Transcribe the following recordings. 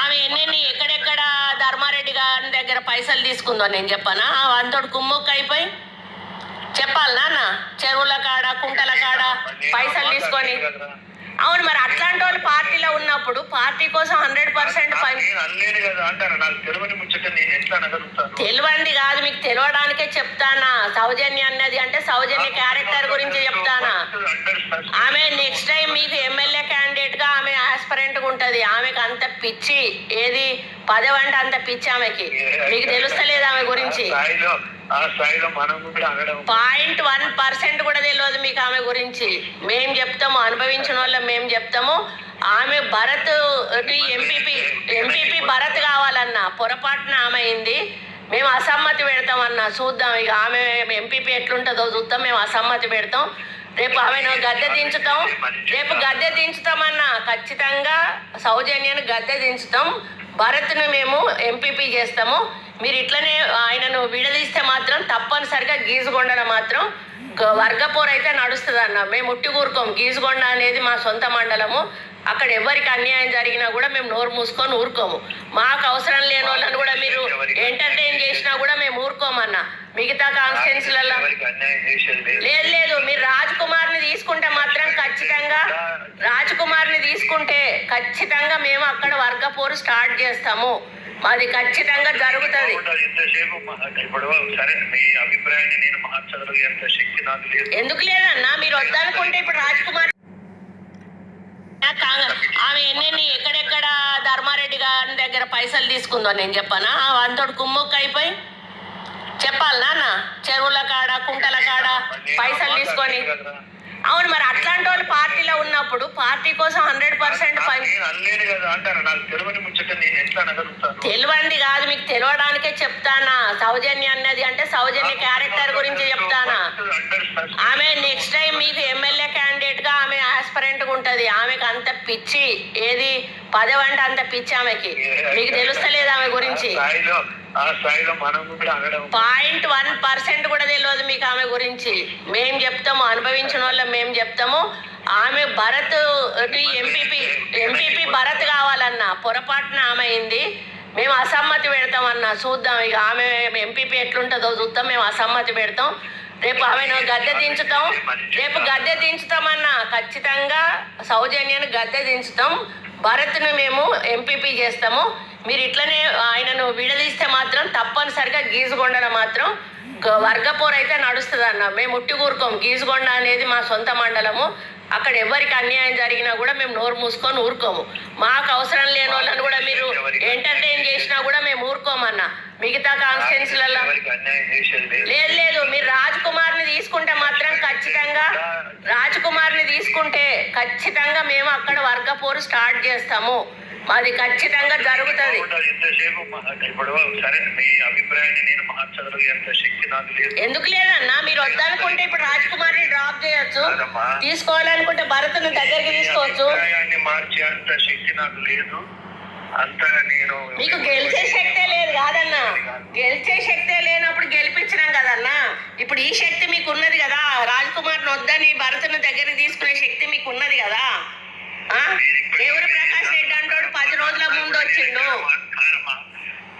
ఆమె ఎన్ని ఎక్కడెక్కడ ధర్మారెడ్డి గారి దగ్గర పైసలు తీసుకుందో నేను చెప్పానా? అంతటి కుమ్మొక్క అయిపోయి చెప్పాలి నాన్న, చెరువుల కాడ కుంటల కాడ పైసలు తీసుకొని. అవును, మరి అట్లాంటి వాళ్ళు పార్టీలో ఉన్నప్పుడు పార్టీ కోసం 100% తెలివండి కాదు, మీకు తెలియడానికే చెప్తానా. సౌజన్య అన్నది అంటే సౌజన్య క్యారెక్టర్ గురించి చెప్తానా. ఆమె నెక్స్ట్ టైం మీకు ఎమ్మెల్యే క్యాండిడేట్ గా ఆమె ఆస్పరెంట్ గా ఉంటది. ఆమెకు అంత పిచ్చి, ఏది పదవి అంటే అంత పిచ్చి ఆమెకి. మీకు తెలుస్తలేదు ఆమె గురించి. 0.1% కూడా తెలియదు మీకు ఆమె గురించి. మేము చెప్తాము, అనుభవించిన వాళ్ళం మేము చెప్తాము. ఆమె భరత్ ఎంపీపీ భరత్ కావాలన్నా పొరపాటున ఆమె అయింది. మేము అసమ్మతి పెడతామన్నా, చూద్దాం ఇక ఆమె ఎంపీపీ ఎట్లుంటుందో చూద్దాం. మేము అసమ్మతి పెడతాం. రేపు ఆమెను గద్దె దించుతాం. రేపు గద్దె దించుతామన్నా ఖచ్చితంగా సౌజన్యాన్ని గద్దె దించుతాం. భరత్ను మేము ఎంపీపీ చేస్తాము. మీరు ఇట్లనే ఆయనను విడదీస్తే మాత్రం తప్పనిసరిగా గీజుగొండలో మాత్రం వర్గపోరు అయితే నడుస్తుంది అన్న. మేము ఉట్టి ఊరుకోము. గీజుగొండ అనేది మా సొంత మండలము. అక్కడ ఎవరికి అన్యాయం జరిగినా కూడా మేము నోరు మూసుకొని ఊరుకోము. మాకు అవసరం లేని వాళ్ళని కూడా మీరు ఎంటర్టైన్ చేసినా కూడా మేము ఊరుకోమన్నా. మిగతా కాన్స్టిట్యున్సీలలో లేదు, మీరు రాజ్ కుమార్ని తీసుకుంటే మాత్రం ఖచ్చితంగా మేము అక్కడ వర్గపోరు స్టార్ట్ చేస్తాము. అది ఖచ్చితంగా జరుగుతుంది. ఎందుకు లేదన్నా, మీరు వద్దనుకుంటే ఇప్పుడు రాజ్ కుమార్ ఆమె ఎన్ని ఎక్కడెక్కడ ధర్మారెడ్డి గారి దగ్గర పైసలు తీసుకుందో నేను చెప్పానా? అంతటి కుమ్మొక్క అయిపోయి చెప్పాలి నాన్న, చెరువుల కాడ కుంటల కాడ పైసలు తీసుకొని. అవును, మరి అట్లాంటి వాళ్ళు పార్టీలో ఉన్నప్పుడు పార్టీ కోసం 100% తెలివండి కాదు, మీకు తెలియడానికే చెప్తానా. సౌజన్య అన్నది అంటే సౌజన్య క్యారెక్టర్ గురించి చెప్తానా. ఆమె నెక్స్ట్ టైం మీకు ఎమ్మెల్యే క్యాండిడేట్ గా ఆమె ఆస్పరెంట్ గా ఉంటది. ఆమెకు అంత పిచ్చి, ఏది పదవి అంటే అంత పిచ్చి ఆమెకి. మీకు తెలుస్తలేదు ఆమె గురించి. 0.1% కూడా తెలియదు మీకు ఆమె గురించి. మేము చెప్తాము, అనుభవించిన వాళ్ళం మేము చెప్తాము. ఆమె భరత్ ఎంపీపీ భరత్ కావాలన్నా పొరపాటున ఆమె అయింది. మేము అసమ్మతి పెడతామన్నా, చూద్దాం ఇక ఆమె ఎంపీపీ ఎట్లుంటుందో చూద్దాం. మేము అసమ్మతి పెడతాం. రేపు ఆమెను గద్దె దించుతామన్నా ఖచ్చితంగా సౌజన్యాన్ని గద్దె దించుతాం. భరత్ను మేము ఎంపీపీ చేస్తాము. మీరు ఇట్లనే ఆయనను విడదీస్తే మాత్రం తప్పనిసరిగా గీజుగొండలో మాత్రం వర్గపోరు అయితే నడుస్తుంది అన్న. మేము ఉట్టి ఊరుకోము. గీజుగొండ అనేది మా సొంత మండలము. అక్కడ ఎవరికి అన్యాయం జరిగినా కూడా మేము నోరు మూసుకొని ఊరుకోము. మాకు అవసరం లేని వాళ్ళని కూడా మీరు ఎంటర్టైన్ చేసినా కూడా మేము ఊరుకోమన్నా. మిగతా కాన్స్టిట్యున్సీలలో లేదు, మీరు రాజ్ కుమార్ని తీసుకుంటే మాత్రం ఖచ్చితంగా మేము అక్కడ వర్గపోరు స్టార్ట్ చేస్తాము. అది ఖచ్చితంగా జరుగుతుంది. ఎందుకు లేదన్నా, మీరు వద్దనుకుంటే ఇప్పుడు రాజ్ కుమార్ ని డ్రాప్ చేయొచ్చు. తీసుకోవాలనుకుంటే భరత్ను దగ్గరికి తీసుకోవచ్చు. మీకు గెలిచే శక్తే లేదు కాదన్నా. గెలిచే శక్తే లేనప్పుడు గెలిపించినాం కదన్నా. ఇప్పుడు ఈ శక్తి మీకు ఉన్నది కదా. రాజ్ కుమార్ వద్దని భరత్ను దగ్గరికి తీసుకునే శక్తి మీకు ఉన్నది కదా. దేవుడు ప్రకాష్ రెడ్డి అంటాడు 10 రోజుల ముందు వచ్చిండు.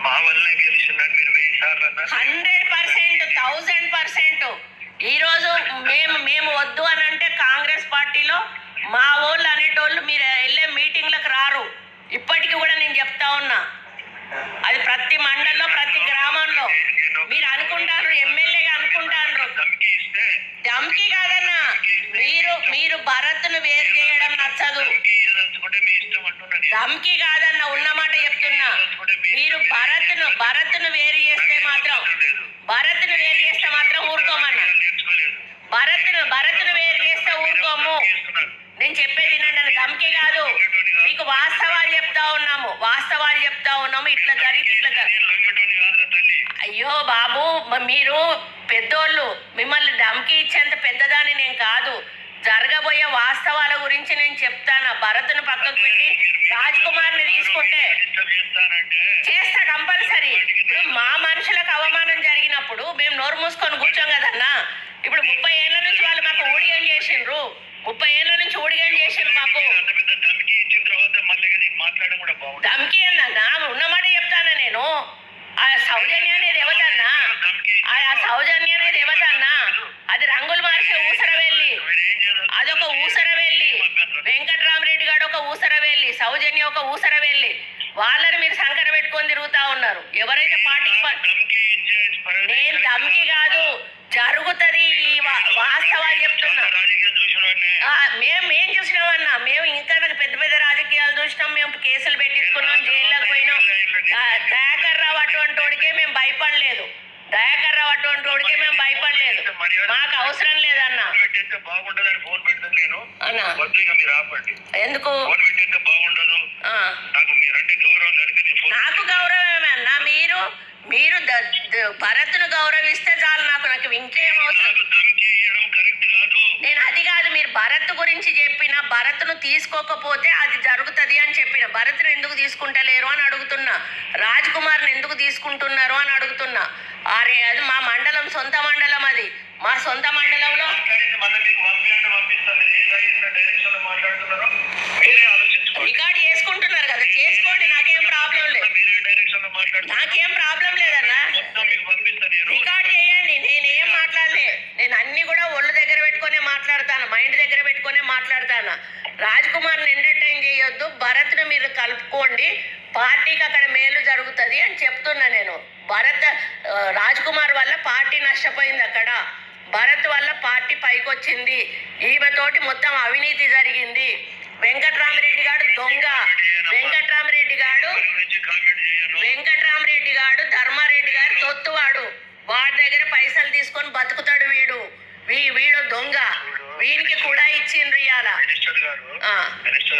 100% ఈ రోజు మేము వద్దు అని అంటే కాంగ్రెస్ పార్టీలో మా వాళ్ళు అనేటోళ్ళు మీరు వెళ్ళే మీటింగ్లకు రారు. ఇప్పటికీ కూడా నేను చెప్తా ఉన్నా. అది ప్రతి మండలంలో ప్రతి గ్రామంలో మీరు అనుకుంటారు, ఎమ్మెల్యేగా అనుకుంటారు. ధమ్కి కాదన్నా, మీరు భరత్ను వేరు చేయడం నచ్చదు. ధమ్కి కాదన్నా, ఉన్నమాట చెప్తున్నా. మీరు భరత్ను వేరు చేస్తే మాత్రం ఊరుకోమన్నా. భరత్ను వేరు చేస్తే ఊరుకోము. నేను చెప్పేది వినండి అన్న. ధమ్కి కాదు, మీకు వాస్తవాలు చెప్తా ఉన్నాము. ఇట్లా జరిగితే అయ్యో బాబు, మీరు పెద్దోళ్ళు, మిమ్మల్ని ధమ్కి ఇచ్చేంత పెద్దదాన్ని నేను కాదు. జరగబోయే వాస్తవాల గురించి నేను చెప్తాను. భరత్ను పక్కకు పెట్టి రాజ్ కుమార్ని తీసుకుంటే చేస్తా కంపల్సరీ. ఇప్పుడు మా మనుషులకు అవమానం జరిగినప్పుడు మేము నోరు మూసుకొని కూర్చోం కదన్నా. ఇప్పుడు 30 ఏళ్ల నుంచి వాళ్ళు మాకు ఊడిగం చేసిండ్రు. 30 ఏళ్ల నుంచి ఊడిగం చేసిండ్రు మాకు. ధమ్కి అన్నా ఉన్నమాట చెప్తాను నేను. ఆ సౌజన్య అనేది ఎవతన్నా, ఆ సౌజన్య అనేది ఎవతన్నా, అది రంగులు మార్చే ఊసరవెల్లి, అదొక ఊసరవెల్లి. వెంకట్రామరెడ్డి గారు ఒక ఊసరవెల్లి, సౌజన్య ఒక ఊసరవెల్లి. వాళ్ళని మీరు సంకర పెట్టుకొని తిరుగుతా ఉన్నారు. ఎవరైతే పార్టీకి నేను ధమ్కి కాదు, జరుగుతుంది. వాస్తవాలు చెప్తున్నా. మేం చూసినామన్నా, మేము ఇంకా పెద్ద పెద్ద రాజకీయాలు చూసినాం, మేము కేసులు పెట్టించుకున్నాం, జైల్లోకి పోయినాం. దయాకర్ రావు అటువంటి వాడికే మేము భయపడలేదు, దయాకర్ రావు అటువంటి వాడికే మేము భయపడలేదు. మాకు అవసరం లేదన్నా. ఎందుకు నాకు గౌరవమే అన్నా. మీరు భరత్ను గౌరవిస్తే చాలు, నాకు ఇంకేం అవసరం. నేను అది కాదు, మీరు భరత్ గురించి చెప్పిన, భరత్ను తీసుకోకపోతే అది జరుగుతుంది అని చెప్పిన. భరత్ను ఎందుకు తీసుకుంటలేరు అని అడుగుతున్నా, రాజ్ కుమార్ని ఎందుకు తీసుకుంటున్నారు అని అడుగుతున్నా. అరే అది మా మండలం, సొంత మండలం, అది మా సొంత మండలంలో. రికార్డ్ చేసుకుంటున్నారు కదా, చేసుకోండి, నాకేం ప్రాబ్లం లేదు, నాకేం ప్రాబ్లం లేదన్నా. రికార్డ్ చేయండి, నేనేం మాట్లాడలే. నేను అన్ని కూడా ఒళ్ళు దగ్గర పెట్టుకునే మాట్లాడతాను, మైండ్ దగ్గర పెట్టుకునే మాట్లాడతాను. రాజ్ కుమార్ని ఎంటర్టైన్ చేయొద్దు, భరత్ను మీరు కలుపుకోండి, పార్టీకి అక్కడ మేలు జరుగుతుంది అని చెప్తున్నా నేను. రాజ్ కుమార్ వల్ల పార్టీ నష్టపోయింది, అక్కడ భరత్ వల్ల పార్టీ పైకొచ్చింది. ఈమెతోటి మొత్తం అవినీతి జరిగింది. వెంకట్రామరెడ్డి గారు దొంగ, వెంకట్రామరెడ్డి గారు ధర్మారెడ్డి గారు తొత్తువాడు. వాడి దగ్గర పైసలు తీసుకొని బతుకుతాడు వీడు. వీడు దొంగ, వీనికి కూడా ఇచ్చిండ్రు ఇవాళ. మినిస్టర్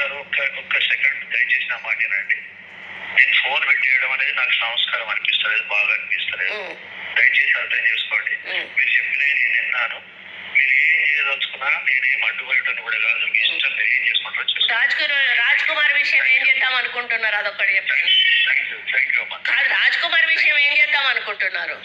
గారు ఒక్క సెకండ్ దయచేసి నా మాట వినండి. నేను ఫోన్ పెట్టేయడం అనేది నాకు సంస్కారం అనిపిస్తలేదు, బాగా అనిపిస్తలేదు. దయచేసి అర్థం చేసుకోండి. మీరు చెప్పిన నేను విన్నాను. మీరు ఏం చేయదలుచుకున్నా నేనేం అడ్డుపడటం కూడా కాదు, మీ ఇష్టం మీరు ఏం చేసుకుంటారో. రాజ్ కుమార్ విషయం ఏం చేద్దాం అనుకుంటున్నారు, అదొక్కటి చెప్పండి. థ్యాంక్ యూ అమ్మా. రాజ్ కుమార్ విషయం ఏం చేద్దాం అనుకుంటున్నారు?